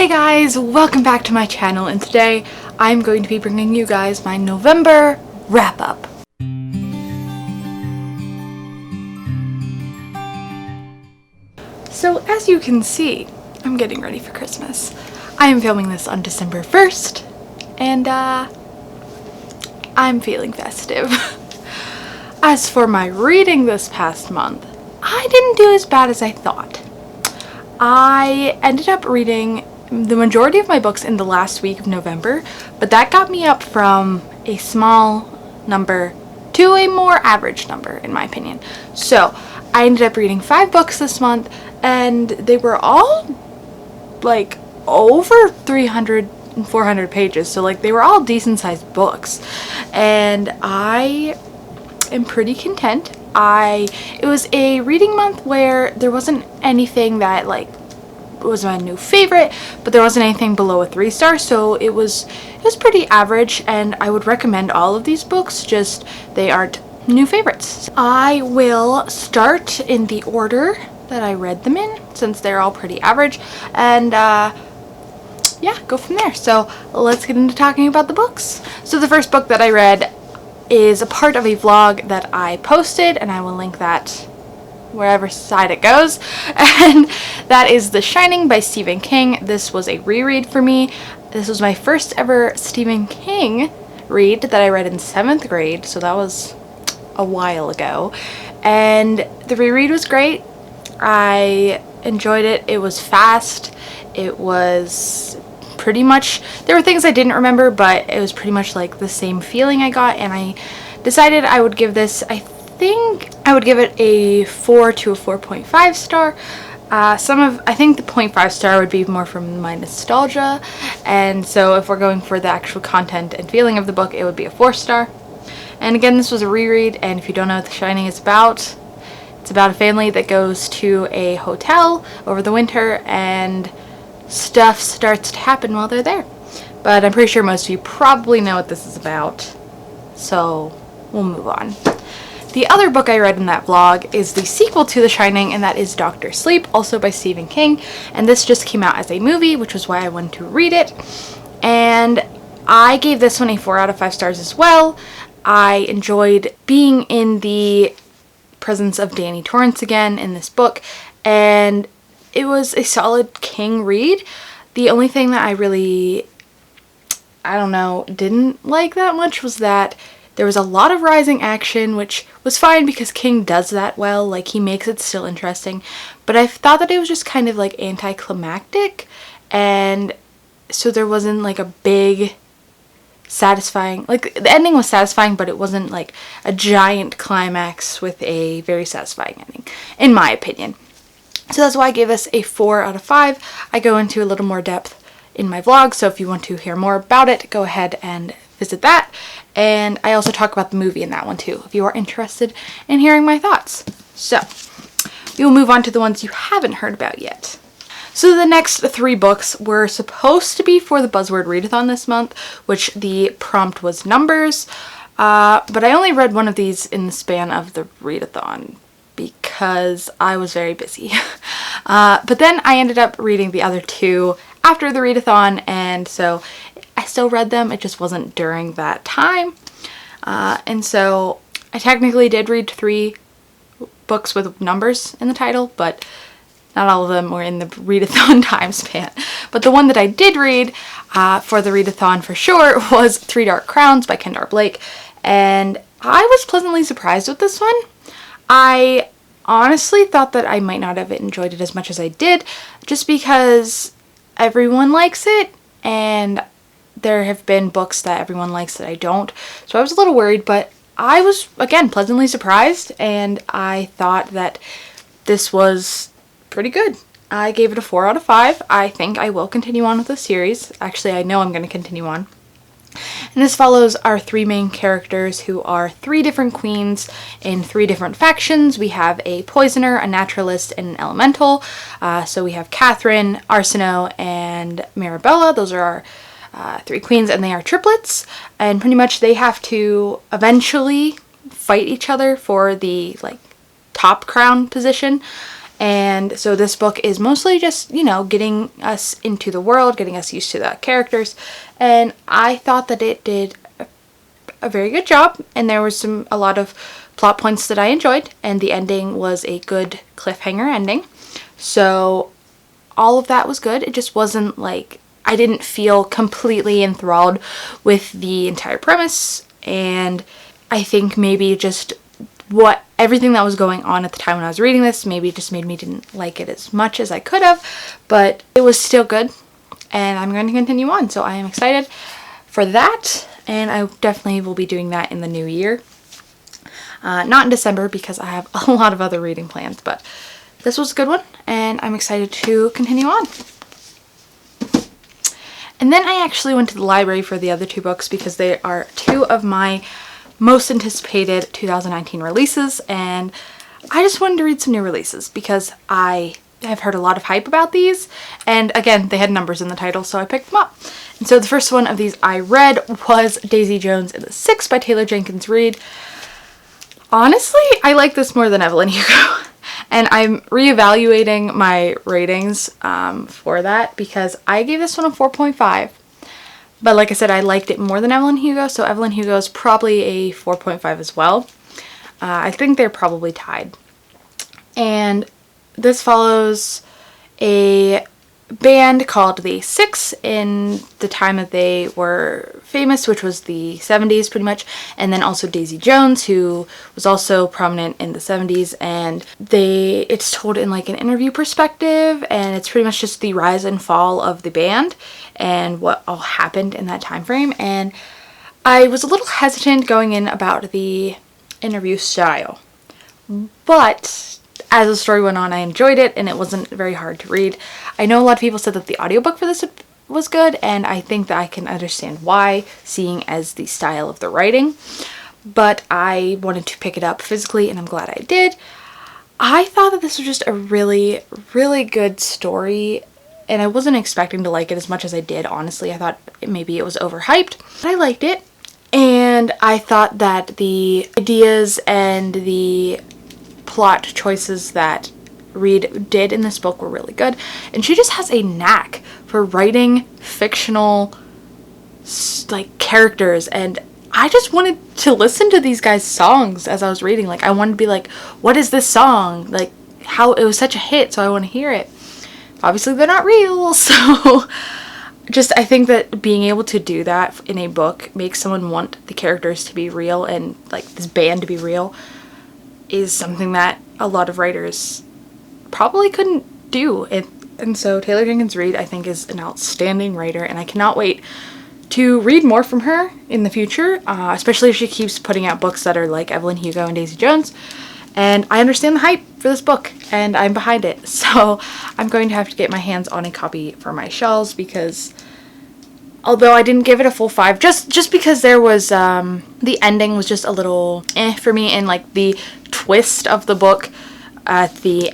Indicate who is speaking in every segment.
Speaker 1: Hey guys, welcome back to my channel, and today I'm going to be bringing you guys my November wrap-up. So as you can see, I'm getting ready for Christmas. I am filming this on December 1st, and I'm feeling festive. As for my reading this past month, I didn't do as bad as I thought. I ended up reading the majority of my books in the last week of November, but that got me up from a small number to a more average number, in my opinion. So I ended up reading 5 books this month, and they were all like over 300 and 400 pages, so like they were all decent sized books, and I am pretty content. It was a reading month where there wasn't anything that like was my new favorite, but there wasn't anything below a 3-star, so it was pretty average, and I would recommend all of these books, just they aren't new favorites. I will start in the order that I read them in, since they're all pretty average, and yeah, go from there. So let's get into talking about the books. So the first book that I read is a part of a vlog that I posted, and I will link that wherever side it goes, and that is The Shining by Stephen King. This was a reread for me. This was my first ever Stephen King read that I read in 7th grade, so that was a while ago, and the reread was great. I enjoyed it. It was fast. It was pretty much, there were things I didn't remember, but it was pretty much like the same feeling I got, and I decided I would give this, I think I would give it a 4 to a 4.5 star. I think the 0.5 star would be more from my nostalgia, and so if we're going for the actual content and feeling of the book, it would be a 4-star. And again, this was a reread, and if you don't know what The Shining is about, it's about a family that goes to a hotel over the winter, and stuff starts to happen while they're there. But I'm pretty sure most of you probably know what this is about, so we'll move on. The other book I read in that vlog is the sequel to The Shining, and that is Dr. Sleep, also by Stephen King, and this just came out as a movie, which was why I wanted to read it, and I gave this one a 4 out of 5 stars as well. I enjoyed being in the presence of Danny Torrance again in this book, and it was a solid King read. The only thing that I really, didn't like that much was that there was a lot of rising action, which was fine because King does that well, like he makes it still interesting, but I thought that it was just kind of like anticlimactic, and so there wasn't like a big satisfying, like the ending was satisfying, but it wasn't like a giant climax with a very satisfying ending, in my opinion. So that's why I gave this a 4 out of 5. I go into a little more depth in my vlog, so if you want to hear more about it, go ahead and visit that. And I also talk about the movie in that one too, if you are interested in hearing my thoughts. So we will move on to the ones you haven't heard about yet. So the next 3 books were supposed to be for the Buzzword Readathon this month, which the prompt was numbers, but I only read one of these in the span of the readathon because I was very busy. But then I ended up reading the other 2 after the readathon, and so I still read them, it just wasn't during that time. And so I technically did read 3 books with numbers in the title, but not all of them were in the readathon time span. But the one that I did read for the readathon for sure was 3 Dark Crowns by Kendar Blake, and I was pleasantly surprised with this one. I honestly thought that I might not have enjoyed it as much as I did, just because everyone likes it, and there have been books that everyone likes that I don't, so I was a little worried, but I was, again, pleasantly surprised, and I thought that this was pretty good. I gave it a 4 out of 5. I think I will continue on with the series. Actually, I know I'm going to continue on. And this follows our 3 main characters, who are 3 different queens in 3 different factions. We have a poisoner, a naturalist, and an elemental. So we have Catherine, Arsinoe, and Marabella. Those are our 3 queens, and they are triplets, and pretty much they have to eventually fight each other for the like top crown position, And so this book is mostly just, you know, getting us into the world, getting us used to the characters. And I thought that it did a very good job, and there was a lot of plot points that I enjoyed, and the ending was a good cliffhanger ending. So all of that was good. It just wasn't like, I didn't feel completely enthralled with the entire premise, and I think maybe just everything that was going on at the time when I was reading this maybe just made me didn't like it as much as I could have, but it was still good, and I'm going to continue on. So I am excited for that, and I definitely will be doing that in the new year. Not in December because I have a lot of other reading plans, but this was a good one, and I'm excited to continue on. And then I actually went to the library for the other two books because they are two of my most anticipated 2019 releases, and I just wanted to read some new releases because I have heard a lot of hype about these, and again, they had numbers in the title, so I picked them up. And so the first one of these I read was Daisy Jones and the Six by Taylor Jenkins Reid. Honestly, I like this more than Evelyn Hugo, and I'm reevaluating my ratings for that because I gave this one a 4.5. But like I said, I liked it more than Evelyn Hugo, so Evelyn Hugo is probably a 4.5 as well. I think they're probably tied. And this follows a band called the Six in the time that they were famous, which was the 70s pretty much, and then also Daisy Jones, who was also prominent in the 70s, and it's told in like an interview perspective, and it's pretty much just the rise and fall of the band and what all happened in that time frame. And I was a little hesitant going in about the interview style, but as the story went on, I enjoyed it, and it wasn't very hard to read. I know a lot of people said that the audiobook for this was good, and I think that I can understand why, seeing as the style of the writing. But I wanted to pick it up physically, and I'm glad I did. I thought that this was just a really, really good story, and I wasn't expecting to like it as much as I did, honestly. I thought maybe it was overhyped, but I liked it. And I thought that the ideas and the plot choices that Reid did in this book were really good, and she just has a knack for writing fictional like characters, and I just wanted to listen to these guys' songs as I was reading. Like, I wanted to be like, what is this song? Like, how it was such a hit, so I want to hear it. Obviously they're not real, so just I think that being able to do that in a book makes someone want the characters to be real and like this band to be real is something that a lot of writers probably couldn't do. And so Taylor Jenkins Reid, I think, is an outstanding writer, and I cannot wait to read more from her in the future, especially if she keeps putting out books that are like Evelyn Hugo and Daisy Jones. And I understand the hype for this book, and I'm behind it. So I'm going to have to get my hands on a copy for my shelves, because although I didn't give it a full 5, just because there was, the ending was just a little for me, and like the twist of the book at the,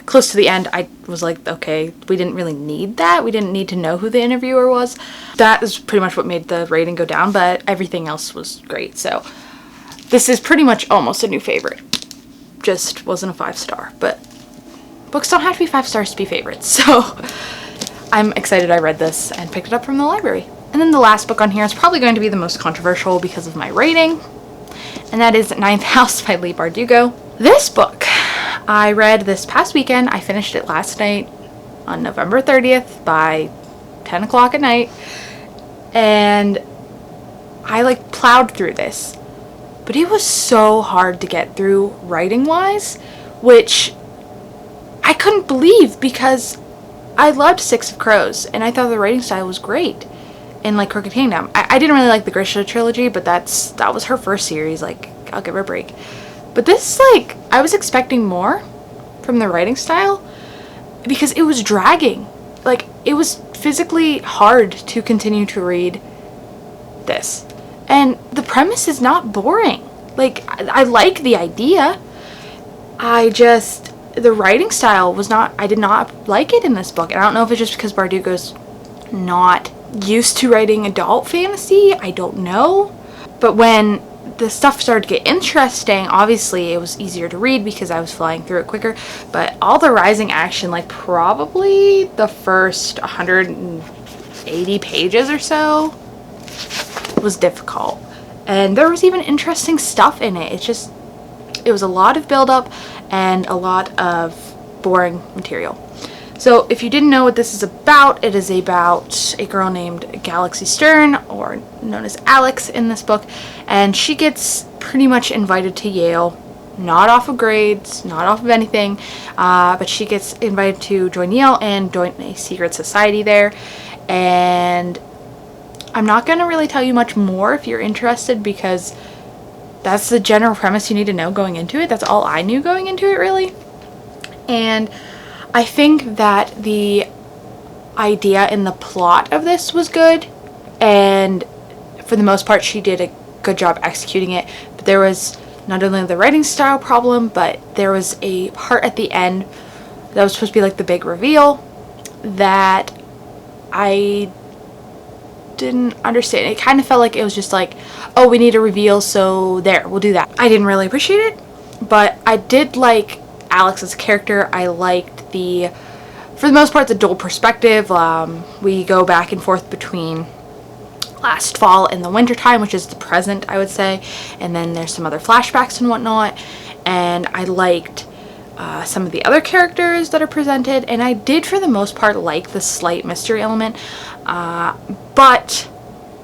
Speaker 1: close to the end, I was like, okay, we didn't really need that. We didn't need to know who the interviewer was. That is pretty much what made the rating go down, but everything else was great. So this is pretty much almost a new favorite. Just wasn't a 5-star, but books don't have to be 5 stars to be favorites. So I'm excited I read this and picked it up from the library. And then the last book on here is probably going to be the most controversial because of my rating, and that is Ninth House by Leigh Bardugo. This book I read this past weekend. I finished it last night on November 30th by 10 o'clock at night, and I like plowed through this, but it was so hard to get through writing wise, which I couldn't believe because I loved Six of Crows and I thought the writing style was great. And like Crooked Kingdom, I didn't really like the Grisha trilogy, but that was her first series. Like, I'll give her a break. But this, like, I was expecting more from the writing style because it was dragging. Like, it was physically hard to continue to read this. And the premise is not boring. Like, I like the idea. The writing style was not, I did not like it in this book. And I don't know if it's just because Bardugo's not used to writing adult fantasy. I don't know. But when the stuff started to get interesting, obviously it was easier to read because I was flying through it quicker, but all the rising action, like probably the first 180 pages or so, was difficult. And there was even interesting stuff in it. It was a lot of buildup and a lot of boring material. So if you didn't know what this is about, it is about a girl named Galaxy Stern, or known as Alex in this book, and she gets pretty much invited to Yale, not off of grades, not off of anything, but she gets invited to join Yale and join a secret society there. And I'm not going to really tell you much more if you're interested, because that's the general premise you need to know going into it. That's all I knew going into it, really. And I think that the idea and the plot of this was good, and for the most part she did a good job executing it. But there was not only the writing style problem, but there was a part at the end that was supposed to be like the big reveal that I didn't understand. It kind of felt like it was just like, oh, we need a reveal, so there, we'll do that. I didn't really appreciate it, but I did like Alex's character. I liked for the most part, the dual perspective. We go back and forth between last fall and the winter time, which is the present, I would say, and then there's some other flashbacks and whatnot. And I liked some of the other characters that are presented, and I did for the most part like the slight mystery element, but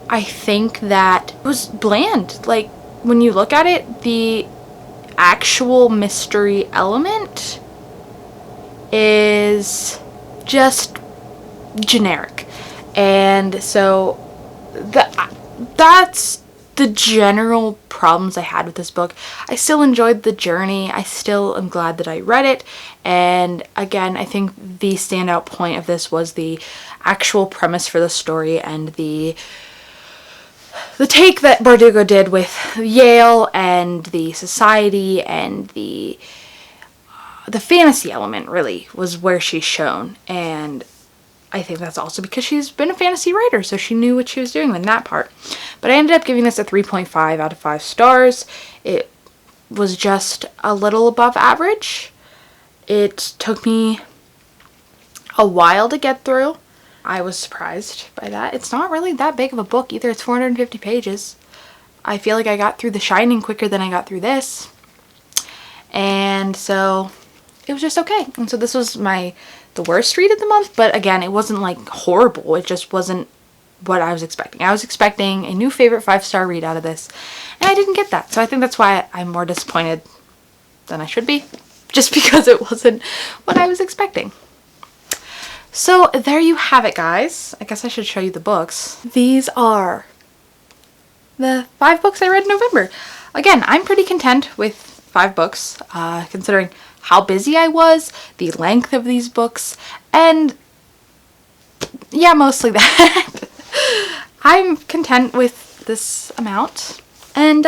Speaker 1: I think that it was bland. Like, when you look at it, the actual mystery element is just generic. And so that's the general problems I had with this book. I still enjoyed the journey. I still am glad that I read it. And again, I think the standout point of this was the actual premise for the story and the take that Bardugo did with Yale and the society, and the fantasy element really was where she's shown. And I think that's also because she's been a fantasy writer, so she knew what she was doing in that part. But I ended up giving this a 3.5 out of 5 stars. It was just a little above average. It took me a while to get through. I was surprised by that. It's not really that big of a book either. It's 450 pages. I feel like I got through The Shining quicker than I got through this. And so it was just okay. And so this was the worst read of the month, but again, it wasn't like horrible. It just wasn't what I was expecting. I was expecting a new favorite 5-star read out of this, and I didn't get that. So I think that's why I'm more disappointed than I should be, just because it wasn't what I was expecting. So there you have it, guys. I guess I should show you the books. These are the 5 books I read in November. Again, I'm pretty content with 5 books, considering how busy I was, the length of these books, and yeah, mostly that. I'm content with this amount, and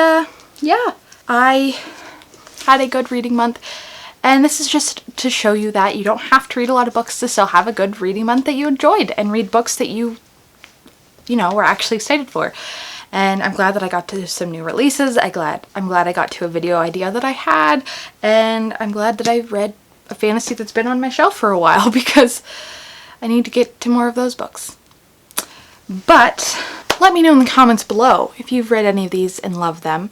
Speaker 1: yeah, I had a good reading month. And this is just to show you that you don't have to read a lot of books to still have a good reading month that you enjoyed, and read books that you know, were actually excited for. And I'm glad that I got to some new releases. I'm glad I got to a video idea that I had, and I'm glad that I read a fantasy that's been on my shelf for a while, because I need to get to more of those books. But let me know in the comments below if you've read any of these and loved them,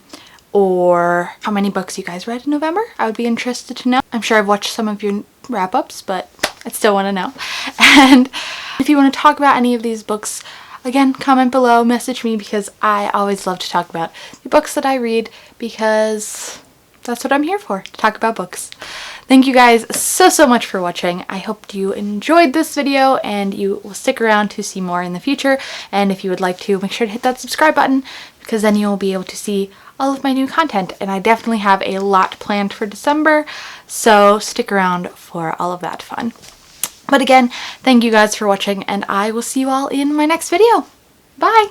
Speaker 1: or how many books you guys read in November. I would be interested to know. I'm sure I've watched some of your wrap-ups, but I still want to know. And if you want to talk about any of these books, again, comment below, message me, because I always love to talk about the books that I read, because that's what I'm here for, to talk about books. Thank you guys so much for watching. I hope you enjoyed this video, and you will stick around to see more in the future. And if you would like to, make sure to hit that subscribe button, because then you'll be able to see all of my new content. And I definitely have a lot planned for December, so stick around for all of that fun. But again, thank you guys for watching, and I will see you all in my next video. Bye!